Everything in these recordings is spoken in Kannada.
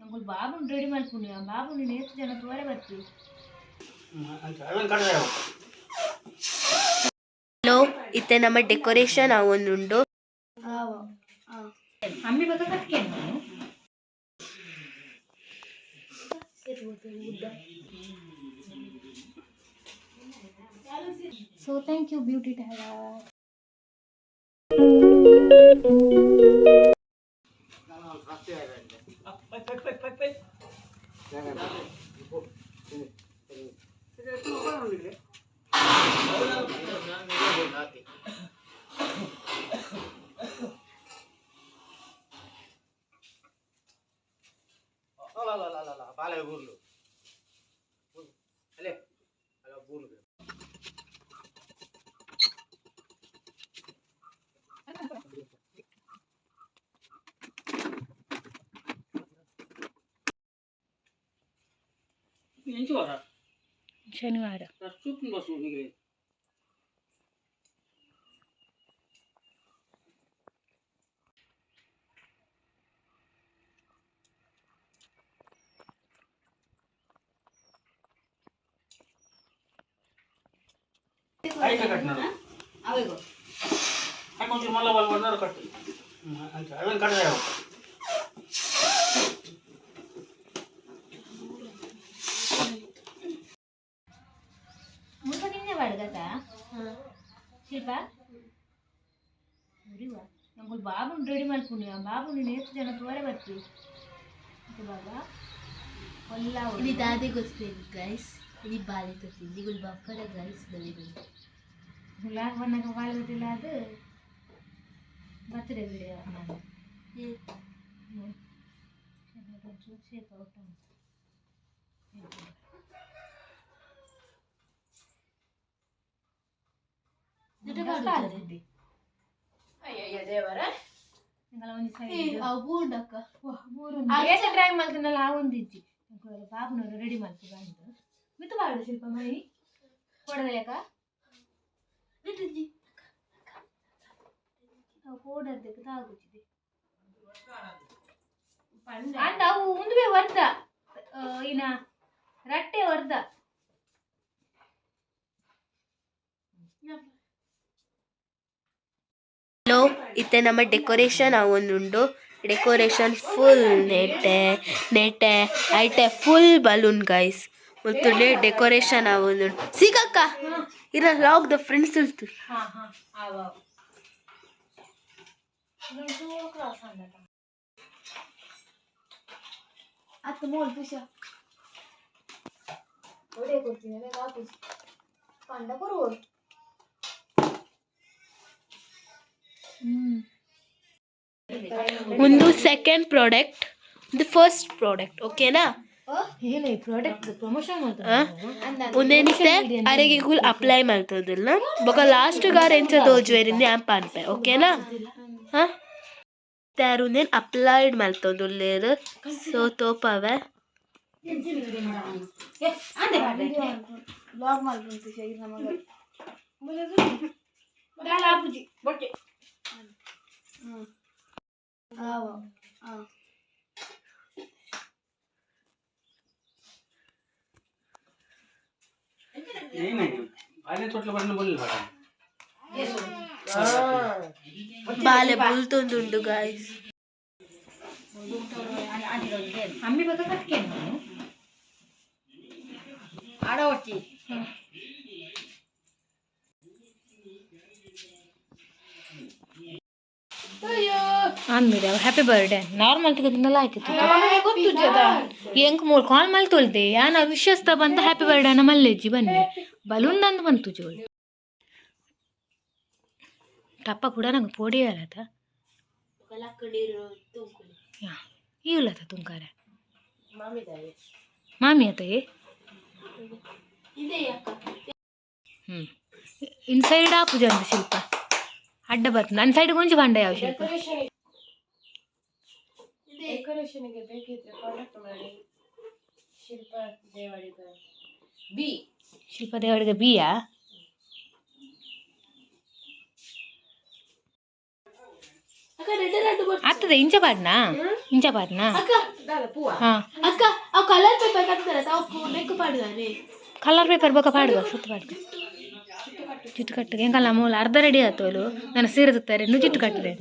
ಅಂಕಲ್ ಬಾಬುನ್ ರೆಡಿ ಮಾಡ್ಕೊಂಡು ಬಾಬು ನೀನು ಎಷ್ಟು ಜನ ತೋರೆ ಬರ್ತೀವಿ. ಹಲೋ, ಇತ್ತೆ ನಮ್ಮ ಡೆಕೋರೇಷನ್ ಅವನುಂಡು. ಅಮ್ಮಿ ಬಗ್ಗೆ ಕಟ್ಕೆ so thank you beauty tailor. ಶನಿವಾರ ಶಿಲ್ಪ ಅಂಕಲ್ ಬಾಬುನ್ ರೆಡಿ ಮಾಡ್ಕೊಂಡು ಬಾಬು ನೀನು ಎಷ್ಟು ಜನ ತೋರೆ ಬರ್ತೀವಿ. ಬಾಬಾ ఇది దాదే వస్తుంది గైస్. ఇది బాలితో తిండి గుల్ బఫర గైస్ బలిగు ಲಾಗ್ ಬಂದಾಗ ಬಾಳೆ ಗೊತ್ತಿಲ್ಲ. ಅದು ಬರ್ತ್ಡೇ ವಿಡಿಯೋ ನಾನು ಶೇಪ್ ಔಟ್ ಟ್ರೈ ಮಾಡ್ತೀನಲ್ಲ ಆ ಒಂದಿಜ್ಜಿ ಬಾಬುನವರು ರೆಡಿ ಮಾಡ್ತೀವಿ ಬಂದು ಮಿತ್ತು ಬಾಳು ಶಿಲ್ಪ ಮೈ ಕೊಡದಕ್ಕ ಕೋಡದಕ್ಕೆ ತಾಗುತ್ತಿದೆ ಅಂದ ಅವು ಮುಂದೆ ವರ್ದ ಇನ್ನ ರಟ್ಟೆ ವರ್ದ. ಹಲೋ, ಇತ್ತೆ ನಮ್ಮ ಡೆಕೋರೇಷನ್ ಅವನುಂಡು. ಡೆಕೋರೇಷನ್ ಫುಲ್ ನೆಟ್ಟೆ ಐಟೆ ಫುಲ್ ಬಲೂನ್ ಗೈಸ್. ಮತ್ತು ಡೆಕೋರೇಷನ್ ಅವನುಂಡು ಸಿಗಕ್ಕ ಇರ ಲಾಗ್ ದ ಫ್ರೆಂಡ್ಸ್ ಇಲ್ತು. ಅತ್ತ ಮೋಲ್ ಪುಷ ಒಡೆ ಕೊಡ್ತೀನಿ ಕಾಪು ಕಂಡ ಬರುವ ಒಂದು ಸೆಕೆಂಡ್ ಪ್ರಾಡಕ್ಟ್, ಒಂದು ಫಸ್ಟ್ ಪ್ರಾಡಕ್ಟ್ ಓಕೆನಾ? ಹೇಳಿ ಪ್ರಾಡಕ್ಟ್ ಪ್ರಮೋಷನ್ ಒಂದೇನಿತ್ತೆ ಅರೆಗೆ ಕೂಲ್ ಅಪ್ಲೈ ಮಾಡ್ತದಿಲ್ಲ ಬೊಕ ಲಾಸ್ಟ್ ಗಾರ್ ಎಂಚ ತೋಜುವೆರಿಂది ಆಂಪ್ ಅನ್ಪೆ ಓಕೆನಾ? ತಾರುಂದೇನ್ ಅಪ್ಲೈಡ್ ಮಾಡ್ತದುಲ್ಲೇರು ಸೊ ತೋಪವೆ ಬ್ಲಾಗ್ ಮಾಡ್ಬಿಟ್ಟು ಸರಿ ನಮಗೆ ಗಾಲ ಆಪುಜಿ ಬೊಟ್ಟೆ ಬಾಲೆ ಬುಲ್ತೊಂದುಂಡು ಗಾಯ್ಸ್. ಅಮ್ಮಿ ಬಗ್ಗೆ ಕಟ್ಕೆ ಆಡವಟ್ಟಿ ಅಂದ್ಮೇಲೆ ಹ್ಯಾಪಿ ಬರ್ಡೇ ನಾರ್ಮಲ್ ತೆಗೆದಿನೆಲ್ಲ ಆಯ್ತಿತ್ತು ಎಂಕ್ ಮೂರು ಕಾಲ್ ಮಲ್ ತೊಳ್ದೆ ಯಾನ ವಿಶ್ವಸ್ತ ಬಂತ ಹ್ಯಾಪಿ ಬರ್ಡೇ ಅನ್ನ ಮಲ್ಲೆಜ್ಜಿ ಬನ್ನಿ ಬಲೂನ್ ನಂದು ಬಂತು ಜೋಳು ಟಪ್ಪ ಕೂಡ ನಂಗೆ ಪೋಡಿ ಅಲ್ಲತ ಇಲ್ಲತ ತುಂಕಾರ ಮಾಮಿ ಆತಯೇ ಇನ್ಸೈಡ್ ಆಪುಜ ಅಂತ ಶಿಲ್ಪ ಅಡ್ಡ ಬರ್ತು ನನ್ನ ಸೈಡ್ ಗೊಂಚು ಬಂಡ ಯಾವ ಶಿಲ್ಪ ಡೆಕೋರೇಷನ್ಗೆ ಬೇಕಿದ್ರೆ ಕಾಂಟ್ಯಾಕ್ಟ್ ಮಾಡಿ. ಶಿಲ್ಪ ದೇವಾಡಿಗ ಬಿ. ಶಿಲ್ಪ ದೇವಾಡಿಗ ಬಿಯಾ ಆಗ್ತದೆ ಇಂಚ ಪಾಡ್ನಾ ಅಕ್ಕ ಪೂವ ಹಾ ಅಕ್ಕ ಅವ್ ಕಲರ್ ಪೇಪರ್ ಕಟ್ತಾರೆ ತಾವು ನೆಕ್ ಪಾಡುದಾನೆ ಕಲರ್ ಪೇಪರ್ ಬೇಕಾ ಪಾಡುವ ಸುತ್ತ ಪಾಡ್ಕ ಜುಟ್ಟು ಕಟ್ಟಿಗೆ ಹೆಂಗಲ್ಲ ಮೂಲ ಅರ್ಧ ರೆಡಿ ಆಯ್ತು ಅವಳು ನನ್ನ ಸೀರೆ ತುತ್ತಾರೆ ಇನ್ನು ಜುಟ್ಟು ಕಟ್ಟಿದೆ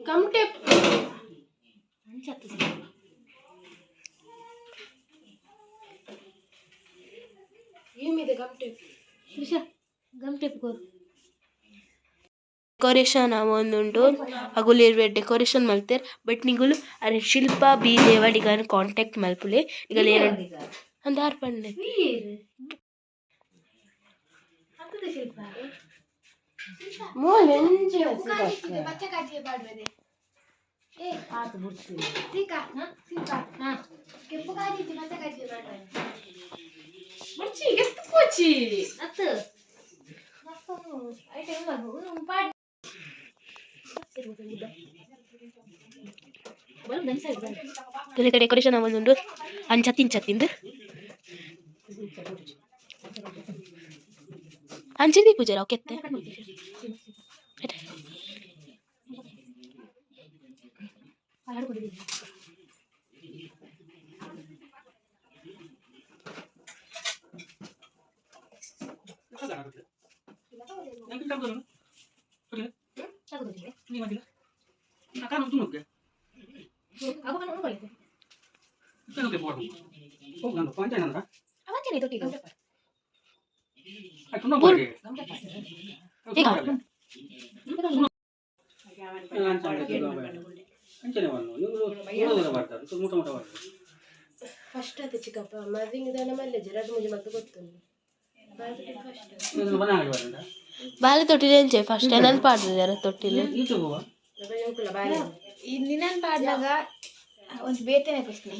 ಕಮಟೆ ಏಮಿದೆ ಕಮಟೆ ಗಮ್ಟೆಪ್ ಕೋರು ಡೆಕೋರೇಷನ್ ಅವೊಂದುಂಡು ಅಗುಲಿರ್ವೆ ಡೆಕೋರೇಷನ್ ಮಲ್ತೇರ್ ಬಟ್ ನಿಗುಲು ಅರೆ ಶಿಲ್ಪ ಬಿ ದೇವಾಡಿಗನ್ ಕಾಂಟ್ಯಾಕ್ಟ್ ಮಲ್ಪುಲೆ ಈಗ ಏನು ಒಂದು ಆರು ಪಂಡೆ ಡೆಕೋರೇಷನ್ ಅವೊಂದುಂಡು ಅಂಚತ್ತಿಂದು ಅಂಚಿದಿ ಪೂಜೆ ರಾವ್ ಕೆತ್ತೆ ಫಸ್ಟ್ ಅದು ಚಿಕ್ಕಪ್ಪ ಮದಿಂಗದ ಮಲ್ಲೆ ಜರದು ಮುಂಜೆ ಮತ್ತೆ ಗೊತ್ತುಂಡು ಬಾಲೆ ತೊಟ್ಟಿಲೆ ಫಸ್ಟ್ ಏನಂತ ಪಾಡ್ದಿದ್ದಾರೆ ತೊಟ್ಟಿಲೆ ನಿನ್ನ ಪಾಡ್ದಾಗ ಒಂದು ಬೇತನೆ ಪ್ರಶ್ನೆ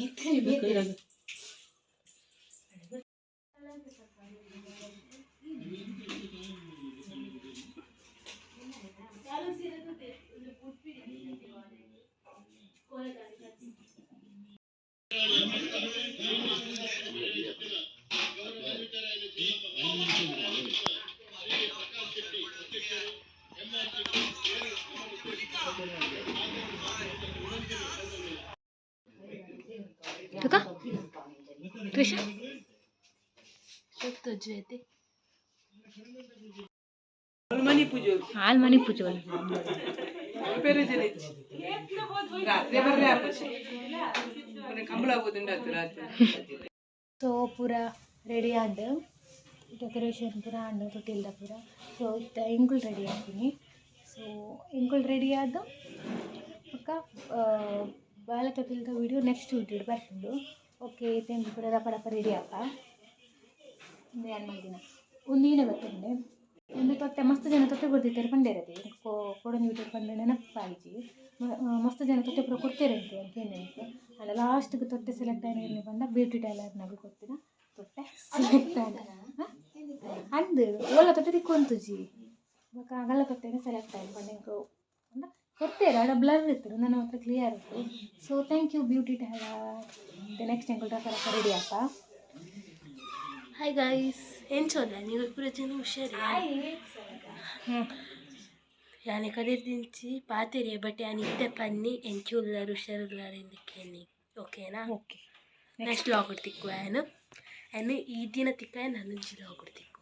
ತ್ರಿಷಾ ಆಲ್ಮನಿ ಪೂಜೆ ಸೊ ಪೂರ ರೆಡಿ ಆದ ಡೆಕೋರೇಷನ್ ಪೂರ ಆಂಡ ತೊಟ್ಟಿಲ್ದ ಪೂರ ಸೊ ಇತ್ತ ಇಂಗುಲ್ ರೆಡಿ ಆಗ್ತೀನಿ ಸೊ ಇಂಗುಲ್ ರೆಡಿ ಆದ ಅಕ್ಕ ಬಾಲ ತೊಟ್ಟಿಲ್ದ ವಿಡಿಯೋ ನೆಕ್ಸ್ಟ್ ವಿಡಿಯೋ ಬರ್ತಿದ್ದು ಓಕೆ ತೆಂಗು ಪೂರ ರಪ ರಪ ರೆಡಿ ಅಪ್ಪ ಒಂದು ಏನು ಮಾಡಿನ ಒಂದಿನ ಬರ್ತಂಡೆ ಒಂದು ತೊಟ್ಟೆ ಮಸ್ತ್ ಜನ ತೊಟ್ಟೆ ಕೊಡ್ತಿರ್ತಾರೆ ಪಂಡೇರದೆ ಕೊಡೊಂದು ವಿಡಿಯೋ ಪಂಡೆ ನೆನಪಾಯಿಜಿ ಮಸ್ತ್ ಜನ ತೊಟ್ಟೆ ಪೂರ ಕೊಡ್ತಿರಂತೆ ಅಂತ ಏನಾಯ್ತು ಅಲ್ಲ ಲಾಸ್ಟ್ಗೆ ತೊಟ್ಟೆ ಸೆಲೆಕ್ಟ್ ಆಗಿ ಬಂದ ಬ್ಯೂಟಿ ಟೈಲರ್ನಾಗ ಕೊಡ್ತೀನ ತೊಟ್ಟೆ ಸೆಲೆಕ್ಟ್ ಆಗ ಅಂದು ಓಲ ತೊಟ್ಟೆ ತಿಕ್ಕೊಂತುಜಿ ಆಗಲ್ಲ ತೊಟ್ಟೆನೇ ಸೆಲೆಕ್ಟ್ ಆಗಿ ಬಂದು ಅಂದ ಕೊಡ್ತೇರ ಅಡ ಬ್ಲರ್ ಇರ್ತದೆ ನನ್ನ ಹತ್ರ ಕ್ಲಿಯರ್ ಇತ್ತು so thank you beauty tailor next time ರಫ ರೆಡಿ ಅಪ್ಪ ಹಾಯ್ ಗೈಸ್ ಏನು ಚೋದ ನೀವು ಪೂರ ಜನ ಹುಷಾರಿ ಯಾನೆ ಕದಿರ್ದಿಂಚಿ ಪಾತಿರಿ ಬಟ್ ಯಾನ್ ಇತ್ತೆ ಪನ್ನಿ ಎಂಚು ಉಲ್ಲಾರು ಹುಷಾರುಲ್ಲಾರು ಎಂದಕ್ಕೇನಿ ಓಕೆನಾ ಓಕೆ ನೆಕ್ಸ್ಟ್ ಲಾಗ್ ಕೊಡ್ತಿಕ್ಕು ಏನು ಈ ದಿನ ತಿಕ್ಕ ನಾನು ಲಾಗ್ ಕೊಡ್ತಿಕ್ಕು